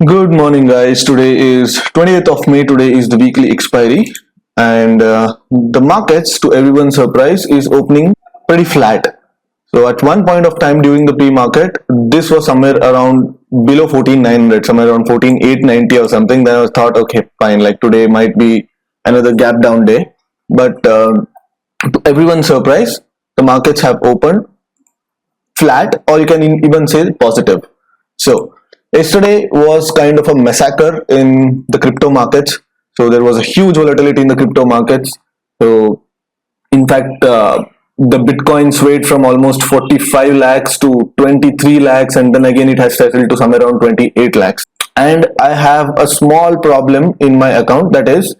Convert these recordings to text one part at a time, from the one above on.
Good morning, guys. Today is 20th of May. Today is the weekly expiry, and the markets, to everyone's surprise, is opening pretty flat. So, at one point of time during the pre-market, this was somewhere around below 14,900, somewhere around 14,890 or something. Then I thought, okay, fine, like today might be another gap down day. But to everyone's surprise, the markets have opened flat, or you can even say positive. So yesterday was kind of a massacre in the crypto markets. So there was a huge volatility in the crypto markets. So in fact, the Bitcoin swayed from almost 45 lakhs to 23 lakhs, and then again it has settled to somewhere around 28 lakhs. And I have a small problem in my account, that is,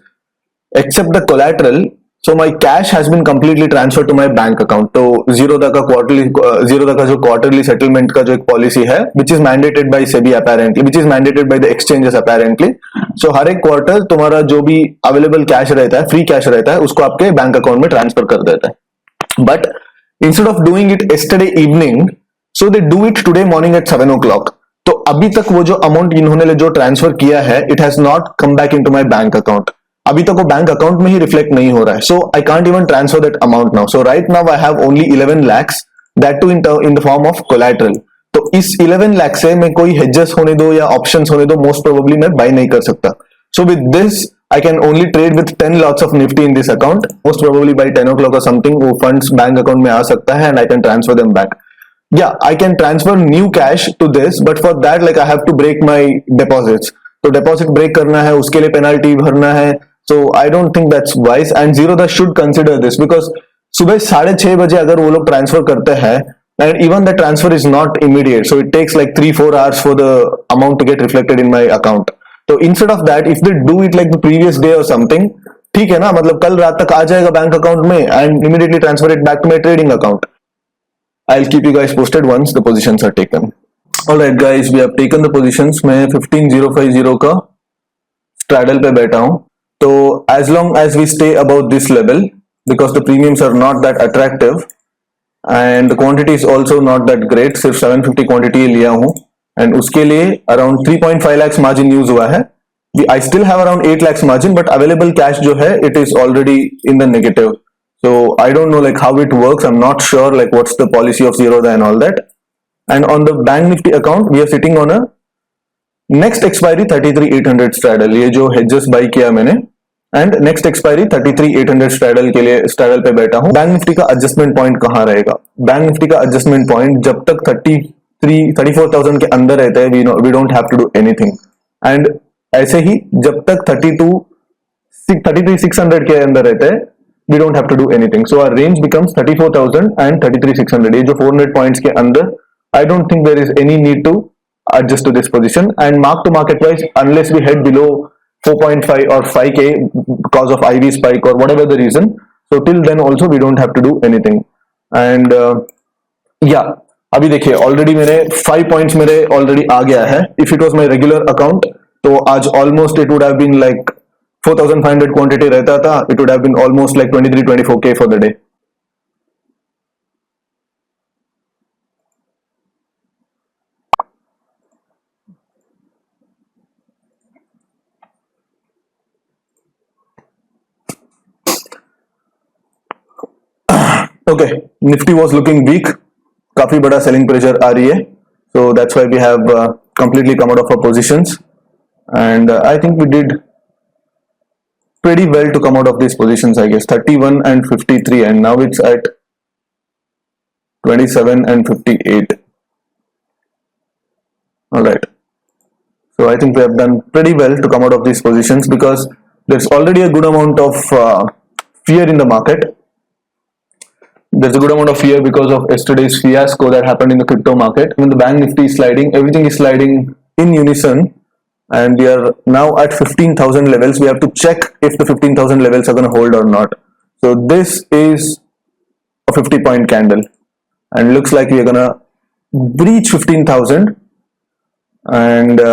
except the collateral, so my cash has been completely transferred to my bank account. तो zero का जो quarterly settlement का जो एक policy है, which is mandated by SEBI apparently, which is mandated by the exchanges apparently. So हर एक quarter तुम्हारा जो भी अवेलेबल कैश रहता है, फ्री कैश रहता है, उसको आपके बैंक अकाउंट में ट्रांसफर कर देता है. But instead of doing it yesterday evening, so they do it today morning at 7 o'clock. तो अभी तक वो जो अमाउंट इन्होंने जो ट्रांसफर किया है, it has not come back into my bank account. अभी तक वो बैंक अकाउंट में ही रिफ्लेक्ट नहीं हो रहा है. So I can't even transfer that amount now. So right now I have only 11 lakhs, that too in the form of collateral. तो इस 11 लाख से मैं कोई हेजेस होने दो या ऑप्शंस होने दो, मोस्ट प्रोबेबली मैं बाय नहीं कर सकता. So with this I can only trade with 10 lots of Nifty in this account. Most probably by 10 o'clock or something, वो funds बैंक account में आ सकता है and I can transfer them back. Yeah, I can transfer new cash to this, but for that, like, I have to break my deposits. तो deposit break करना है, उसके लिए penalty भरना है. So I don't think that's wise, and Zerodha should consider this, because सुबह 6:30 अगर वो लोग ट्रांसफर करते हैं, and even the transfer is not immediate, so it takes like 3-4 hours for the amount to get reflected in my account. तो instead of that, if they do it like the previous day or something, ठीक है ना, मतलब कल रात तक आ जाएगा bank account में and immediately transfer it back to my trading account. I'll keep you guys posted once the positions are taken. Alright guys, we have taken the positions. मैं 15,050 का straddle पे बैठा हूँ. तो as long as we stay above this level, because the premiums are not that attractive and the quantity is also not that great, सिर्फ 750 quantity लिया हूँ, and उसके लिए around 3.5 lakhs margin use हुआ है. I still have around 8 lakhs margin, but available cash जो है, it is already in the negative. So I don't know like how it works. I'm not sure like what's the policy of Zerodha and all that. And on the Bank Nifty account, we are sitting on a next expiry 33,800 straddle. ये जो hedges buy किया मैंने, and next expiry 33,800 straddle के लिए straddle पे बैठा हूँ. Bank Nifty का adjustment point कहाँ रहेगा? बैंक निफ्टी का adjustment point जब तक 34,000 के अंदर रहता है, we don't have to do anything. And ऐसे ही जब तक 33,600 के अंदर रहता है, we don't have to do anything. So our range becomes 34,000 and 33,600. ये जो 400 points के अंदर, I don't think there is any need to adjust to this position. And mark to market wise, unless we head below 4.5 or 5k because of IV spike or whatever the reason, so till then also we don't have to do anything. And yeah, अभी देखिए already मेरे 5 points मेरे already आ गया है. If it was my regular account, तो आज almost it would have been like 4,500 quantity रहता था. It would have been almost like 23-24k for the day. Okay, Nifty was looking weak. काफी बड़ा सेलिंग प्रेशर आ रही है. So that's why we have completely come out of our positions, and I think we did pretty well to come out of these positions. I guess 31 and 53, and now it's at 27 and 58. All right. So I think we have done pretty well to come out of these positions, because there's already a good amount of fear in the market. There's a good amount of fear because of yesterday's fiasco that happened in the crypto market. When the bank nifty is sliding, everything is sliding in unison, and we are now at 15,000 levels. We have to check if the 15,000 levels are going to hold or not. So this is a 50-point candle, and looks like we are going to breach 15,000, and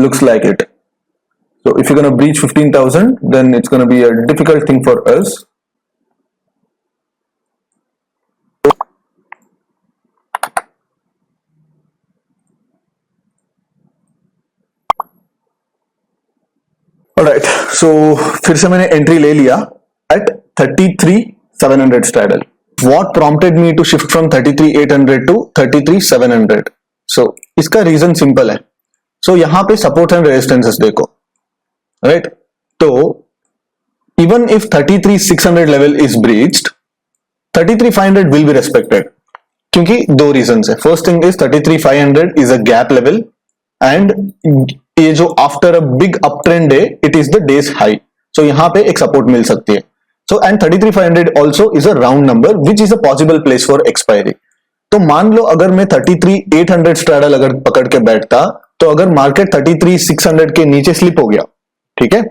looks like it. So if you're going to breach 15,000, then it's going to be a difficult thing for us. Alright, so फिर से मैंने entry ले लिया at 33,700 straddle. What prompted me to shift from 33,800 to 33,700? So इसका reason simple है. So यहाँ पे support and resistances देखो, राइट? तो even if 33,600 level is breached, 33,500 will be respected. क्योंकि दो रीजंस है. First thing is 33,500 is a gap level and ये जो after a big up trend है it is the day's high. So यहां पे एक सपोर्ट मिल सकती है. So and 33,500 also is a round number which is a possible place for expiry. तो मान लो अगर मैं 33,800 स्ट्रैडल अगर पकड़ के बैठता, तो अगर मार्केट 33,600 के नीचे स्लिप हो गया, ठीक है,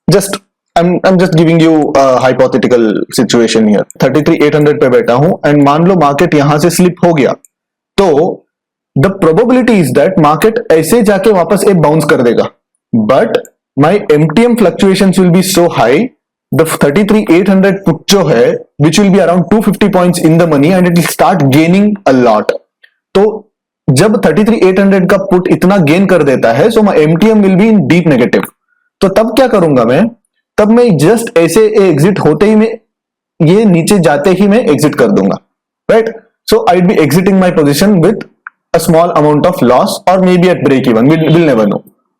just I'm just giving you a hypothetical situation here. 33,800 पे बैठा हूं एंड मान लो मार्केट यहां से स्लिप हो गया, तो the probability is that market ऐसे जाके वापस एक बाउंस कर देगा. But my MTM fluctuations will be so high, the 33,800 put जो है which will be around 250 points in the money and it will start gaining a lot. तो जब 33,800 का पुट इतना गेन कर देता है, so my MTM will be in deep negative. तो तब क्या करूंगा मैं? तब मैं जस्ट ऐसे एग्जिट होते ही मैं ये नीचे जाते ही मैं एग्जिट कर दूंगा, right? So I be exiting my position with a small amount of loss और may be at break even, will never know,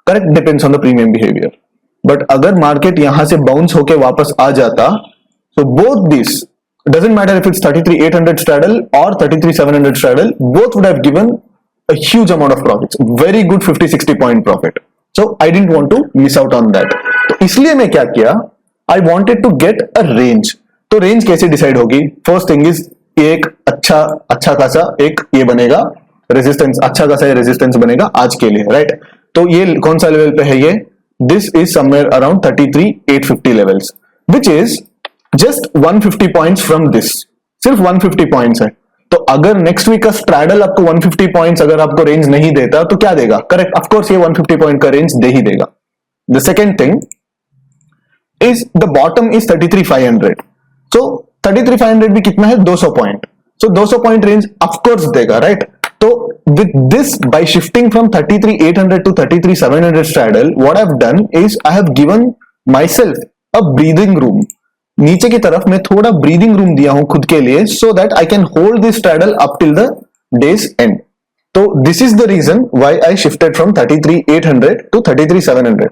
correct? Depends on the premium behaviour. But अगर मार्केट यहां से बाउंस होके वापस आ जाता, so both this doesn't matter if it's 33,800 straddle और 33,700 straddle, both would have given a huge amount of profits, very good 50-60 point profit. So I didn't want to miss out on that. तो इसलिए मैं क्या किया, I wanted to get a range. तो range कैसे decide होगी? First thing is एक अच्छा खासा एक ये बनेगा रेजिस्टेंस, अच्छा खासा ये रेजिस्टेंस बनेगा आज के लिए, राइट? तो ये कौन सा लेवल पे है ये? This is somewhere around 33,850 levels, which is just 150 points from this. सिर्फ 150 पॉइंट्स है. तो अगर नेक्स्ट वीक का स्ट्रैडल आपको 150 पॉइंट्स अगर आपको रेंज नहीं देता तो क्या देगा? करेक्ट, ऑफ कोर्स ये 150 पॉइंट का रेंज दे ही देगा. The second thing is the bottom is 33,500. So 33,500 भी कितना है? 200 point. So 200 point range of course देगा, राइट? तो with this, by shifting from 33,800 to 33,700 straddle, what I've done is I have given myself a breathing room. नीचे की तरफ मैं थोड़ा breathing room दिया हूं खुद के लिए, so that I can hold this straddle up till the day's end. तो this is the reason why I shifted from 33,800 to 33,700.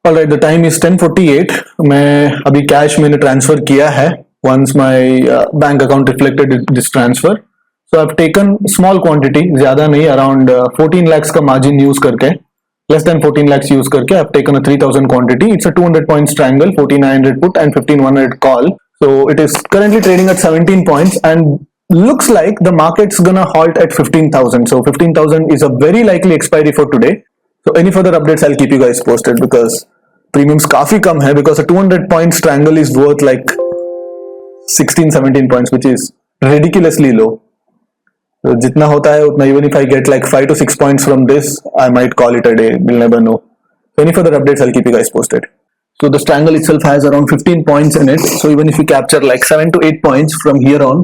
Alright, the time is 10:48. मैं अभी कैश मैंने ट्रांसफर किया है. Once my bank account reflected this transfer, so I've taken small quantity, ज्यादा नहीं, around 14 lakhs का margin use करके, less than 14 lakhs use करके I've taken a 3,000 quantity. It's a 200 points triangle, 1,400 put and 1,500 call. So it is currently trading at 17 points and looks like the market's gonna halt at 15,000. So 15,000 is a very likely expiry for today. So any further updates I'll keep you guys posted, because premiums काफी कम है, because a 200 points triangle is worth like 16-17 points, which is ridiculously low. So जितना होता है उतना, even if I get like 5 to 6 points from this, I might call it a day. We'll never know. So any further updates, I'll keep you guys posted. So the triangle itself has around 15 points in it. So even if you capture like 7 to 8 points from here on,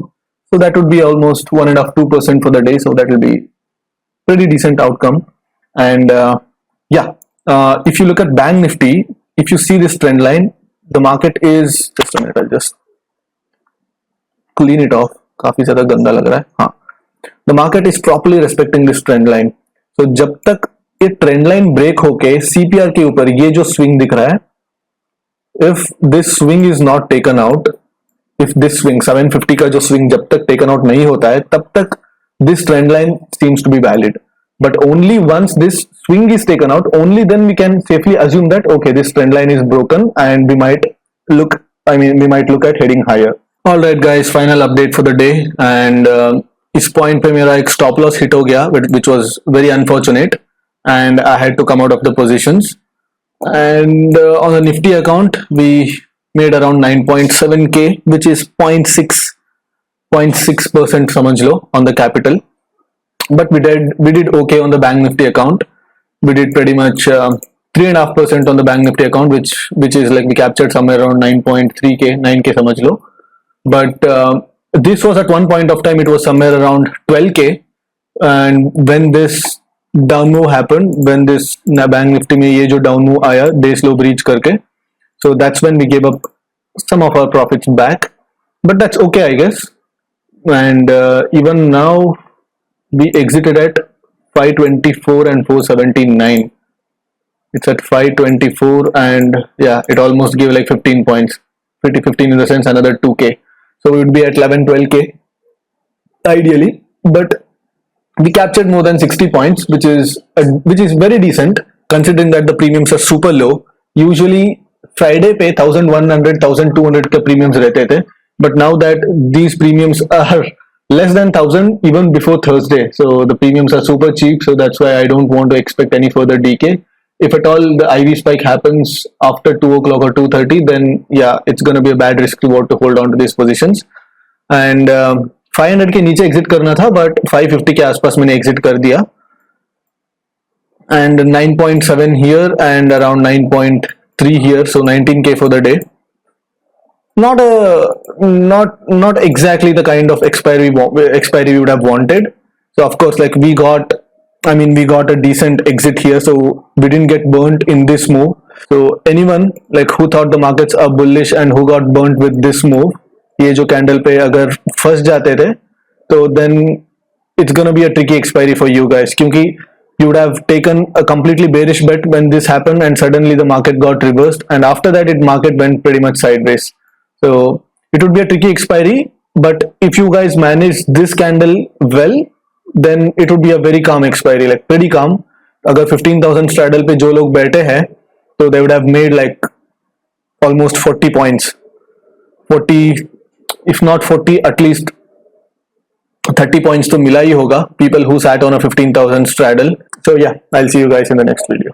so that would be almost 1.5-2% for the day. So that will be pretty decent outcome. And if you look at Bank Nifty, if you see this trend line, the market is, just a minute, I'll just clean it off. काफी ज्यादा गंदा लग रहा है. हाँ, the market is properly respecting this trend line. So जब तक ये trend line break होके CPR के ऊपर ये जो swing दिख रहा है, if this swing is not taken out, if this swing 750 का जो swing जब तक taken out नहीं होता है, तब तक this trend line seems to be valid. But only once this swing is taken out, only then we can safely assume that okay, this trend line is broken and we might look at heading higher. All right guys, final update for the day. And इस point पे मेरा एक stop loss hit हो गया, which was very unfortunate, and I had to come out of the positions. And on the Nifty account, we made around 9.7k, which is 0.6% समझ लो on the capital. But we did okay on the Bank Nifty account. We did pretty much 3.5% on the Bank Nifty account, which is like we captured somewhere around 9.3k, 9k समझ लो. But this was at one point of time, it was somewhere around 12k, and when this down move happened, when this Bank Nifty में ये जो down move आया day slow breach करके, So that's when we gave up some of our profits back, but that's okay, I guess. And even now we exited at 524 and 479. It's at 524, and yeah, it almost gave like 15 points, 15 in the sense another 2k, so we would be at 11 12k ideally, but we captured more than 60 points, which is very decent considering that the premiums are super low. Usually Friday पे 1100 1200 के premiums रहते थे, but now that these premiums are less than 1000 even before Thursday, so the premiums are super cheap. So that's why I don't want to expect any further decay. If at all the IV spike happens after 2 o'clock or 2:30, then yeah, it's going to be a bad risk reward to hold on to these positions. And 500 के नीचे exit करना था, but 550 के आसपास मैंने exit कर दिया. And 9.7 here and around 9.3 here, so 19k for the day. Not exactly the kind of expiry we would have wanted. So of course, like we got a decent exit here, so we didn't get burnt in this move. So anyone like who thought the markets are bullish and who got burnt with this move, ये जो candle पे अगर फंस जाते थे, तो then it's gonna be a tricky expiry for you guys, क्योंकि you would have taken a completely bearish bet when this happened and suddenly the market got reversed, and after that market went pretty much sideways. So it would be a tricky expiry, but if you guys manage this candle well, then it would be a very calm expiry, like pretty calm. अगर 15,000 straddle पे जो लोग बैठे हैं, तो they would have made like almost 40 points, 40, if not 40, at least 30 points तो मिला ही होगा, people who sat on a 15,000 straddle. So yeah, I'll see you guys in the next video.